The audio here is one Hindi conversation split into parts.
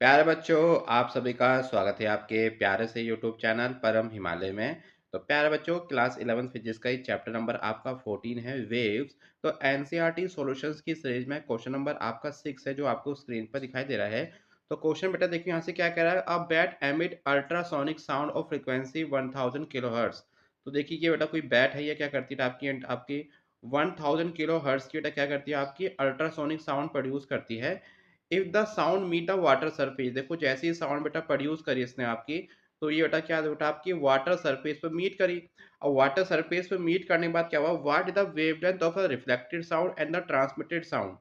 प्यारे बच्चों, आप सभी का स्वागत है आपके प्यारे से यूट्यूब चैनल परम हिमालय में। तो प्यारे बच्चों, क्लास 11 फिजिक्स का ही चैप्टर नंबर आपका 14 है वेव्स। तो एनसीईआरटी सॉल्यूशंस की सीरीज में क्वेश्चन नंबर आपका 6 है जो आपको स्क्रीन पर दिखाई दे रहा है। तो क्वेश्चन बेटा देखिए यहाँ से क्या कह रहा है, a bat emit ultrasonic sound of frequency 1000 kilohertz. तो देखिए ये बेटा कोई बैट है, ये क्या करती है आपकी आपकी 1000 किलोहर्ट्ज की बेटा क्या करती है, आपकी अल्ट्रासोनिक साउंड प्रोड्यूस करती है। If the sound meet a water surface, देखो जैसे ही साउंड बेटा प्रोड्यूस करी इसने आपकी, तो ये बेटा क्या बेटा आपकी वाटर सरफेस पर मीट करी। और वाटर सरफेस पर मीट करने के बाद क्या हुआ, what is the wavelength of a reflected sound and the transmitted sound.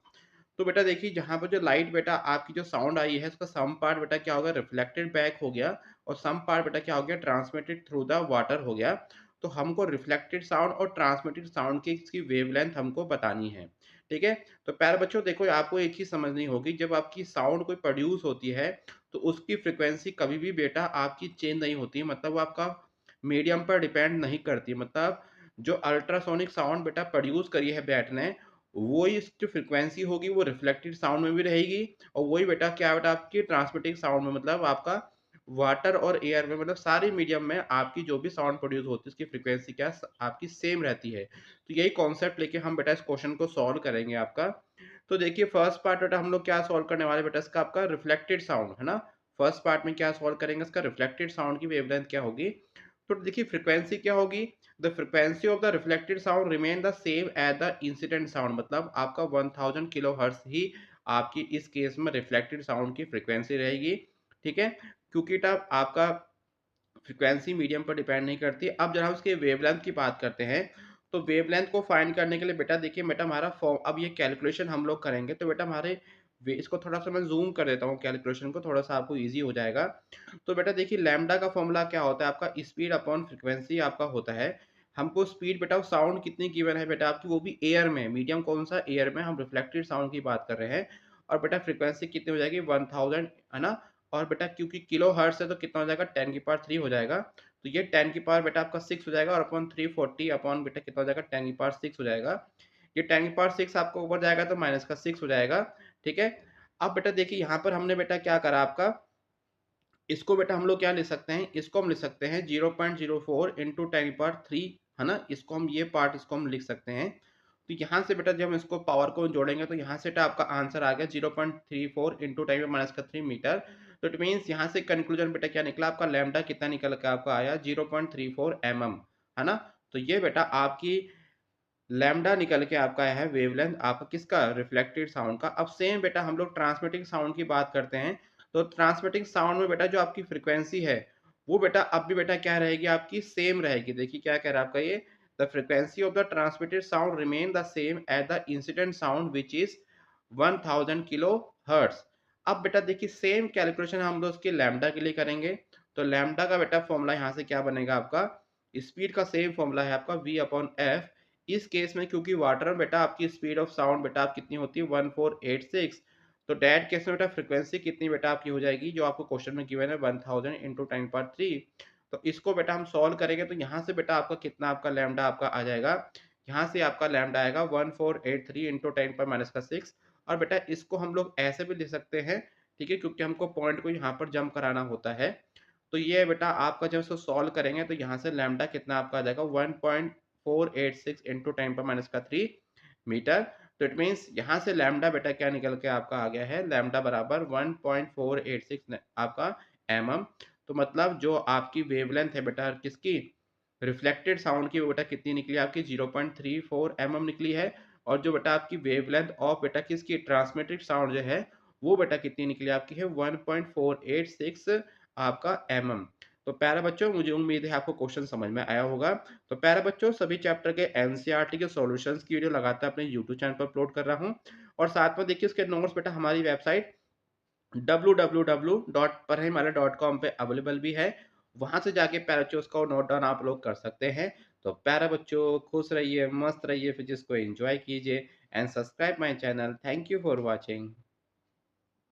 तो बेटा देखिए जहाँ पर जो लाइट बेटा आपकी जो साउंड आई है उसका सम पार्ट बेटा क्या होगा, रिफ्लेक्टेड बैक हो गया, और सम पार्ट बेटा क्या हो गया, ट्रांसमिटेड थ्रू द वाटर हो गया। तो हमको रिफ्लेक्टेड साउंड और ट्रांसमिटेड साउंड की इसकी वेवलेंथ हमको बतानी है। ठीक है। तो प्यारे बच्चों देखो आपको एक ही समझनी होगी, जब आपकी साउंड कोई प्रोड्यूस होती है तो उसकी फ्रीक्वेंसी कभी भी बेटा आपकी चेंज नहीं होती, मतलब वो आपका मीडियम पर डिपेंड नहीं करती। मतलब जो अल्ट्रासोनिक साउंड बेटा प्रोड्यूस करी है बैट ने, वही इसकी फ्रीक्वेंसी होगी वो रिफ्लेक्टेड साउंड में भी रहेगी, और वही बेटा क्या बेटा आपकी ट्रांसमिटिंग साउंड में, मतलब आपका वाटर और एयर में, मतलब सारे मीडियम में आपकी जो भी साउंड प्रोड्यूस होती है उसकी फ्रीक्वेंसी क्या आपकी सेम रहती है। तो यही कॉन्सेप्ट लेके हम बेटा इस क्वेश्चन को सॉल्व करेंगे आपका। तो देखिए फर्स्ट पार्ट बेटा हम लोग क्या सॉल्व करने वाले बेटा, इसका आपका रिफ्लेक्टेड साउंड है ना। फर्स्ट पार्ट में क्या सॉल्व करेंगे, इसका रिफ्लेक्टेड साउंड की वेवलेंथ क्या होगी। तो देखिए फ्रीक्वेंसी क्या होगी, the frequency of the reflected sound remain the same as the incident sound, मतलब आपका 1000 किलोहर्ट्ज ही आपकी इस केस में रिफ्लेक्टेड साउंड की फ्रीक्वेंसी रहेगी। ठीक है, क्योंकि तब आपका फ्रीक्वेंसी मीडियम पर डिपेंड नहीं करती। अब जरा उसके वेवलेंथ की बात करते हैं। तो वेवलेंथ को फाइंड करने के लिए बेटा देखिए बेटा हमारा फॉर्म, अब ये कैलकुलेशन हम लोग करेंगे तो बेटा हमारे इसको थोड़ा सा मैं जूम कर देता हूँ, कैलकुलेशन को थोड़ा सा आपको इजी हो जाएगा। तो बेटा देखिए लैम्डा का फॉर्मूला क्या होता है, आपका स्पीड अपॉन फ्रीक्वेंसी आपका होता है। हमको स्पीड बेटा साउंड कितनी गिवन है बेटा आपकी, वो भी एयर में, मीडियम कौन सा, एयर में, हम रिफ्लेक्टेड साउंड की बात कर रहे हैं। और बेटा फ्रीक्वेंसी कितनी हो जाएगी 1000, है ना। और बेटा क्योंकि किलो हर्ट्ज है तो कितना हो जाएगा 10 की पावर 3 हो जाएगा। तो ये 10 की पावर बेटा आपका 6 हो जाएगा, और अपॉन 340 अपॉन बेटा कितना हो जाएगा 10 की पावर 6 हो जाएगा। ये 10 की पावर 6 आपको ऊपर जाएगा तो माइनस का 6 हो जाएगा। ठीक है। अब बेटा देखिए यहाँ पर हमने बेटा क्या करा आपका, इसको बेटा हम लोग क्या ले सकते हैं, इसको हम लिख सकते हैं 0.04 इंटू 10 पावर 3, है ना। इसको हम ये पार्ट इसको हम लिख सकते हैं। तो यहाँ से बेटा जब हम इसको पावर को जोड़ेंगे तो यहाँ से बेटा आपका आंसर आ गया 0.34 इंटू 10⁻³ मीटर। तो इट मीन्स यहाँ से कंक्लूजन बेटा क्या निकला आपका, लैम्डा कितना निकल के आपका आया 0.34 mm, है ना। तो ये बेटा आपकी लैम्डा निकल के आपका है वेवलेंथ आपका किसका, रिफ्लेक्टेड साउंड का। अब सेम बेटा हम लोग ट्रांसमिटिंग साउंड की बात करते हैं। तो ट्रांसमिटिंग साउंड में बेटा जो आपकी फ्रीक्वेंसी है वो बेटा अब भी बेटा क्या रहेगी आपकी, सेम रहेगी। देखिए क्या कह रहा है आपका ये, the frequency of the transmitted sound remain the same as the incident sound which is 1000 kilo hertz. अब बेटा देखिए सेम कैलकुलेशन हम लोग उसके लैम्डा के लिए करेंगे। तो लैम्डा का बेटा फॉर्मूला यहाँ से क्या बनेगा आपका, स्पीड का सेम फॉर्मूला है आपका v अपॉन एफ। इस केस में क्योंकि वाटर में बेटा आपकी स्पीड ऑफ साउंड बेटा आप कितनी होती है 1486। तो डेट केस में बेटा फ्रीक्वेंसी कितनी बेटा आपकी हो जाएगी, जो आपको क्वेश्चन में गिवन है 1000 इंटू 10⁻3। तो इसको बेटा हम सॉल्व करेंगे तो यहाँ से बेटा आपका कितना आपका लैम्डा आपका आ जाएगा, यहाँ से आपका लैम्डा आएगा 1483 इंटू 10⁻⁶। और बेटा इसको हम लोग ऐसे भी लिख सकते हैं, ठीक है, क्योंकि हमको पॉइंट को यहाँ पर जंप कराना होता है। तो ये बेटा आपका जब इसको सॉल्व करेंगे तो यहाँ से लैम्डा कितना आपका आ जाएगा 1.486 इंटू 10⁻³ मीटर। तो इट मीन्स यहाँ से लैम्डा बेटा क्या निकल के आपका आ गया है, लैम्डा बराबर 1.486 आपका mm। तो मतलब जो आपकी वेवलेंथ है बेटा किसकी, रिफ्लेक्टेड साउंड की, वो बेटा कितनी निकली आपकी 0.34 mm निकली है। और जो बेटा आपकी वेवलेंथ ऑफ बेटा किसकी, ट्रांसमिटेड साउंड जो है वो बेटा कितनी निकली आपकी है 1.486 आपका mm। तो प्यारे बच्चों मुझे उम्मीद है आपको क्वेश्चन समझ में आया होगा। तो प्यारे बच्चों सभी चैप्टर के एनसीईआरटी के सॉल्यूशंस की वीडियो लगातार अपने यूट्यूब चैनल पर अपलोड कर रहा हूँ। और साथ में देखिए उसके नोट्स बेटा हमारी वेबसाइट www.parhimalaya.com पे अवेलेबल भी है। वहां से जाके प्यारे बच्चों उसका नोट डाउन आप लोग कर सकते हैं। तो प्यारे बच्चों खुश रहिए, मस्त रहिए, फिजिक्स को एंजॉय कीजिए and subscribe my channel. Thank you for watching.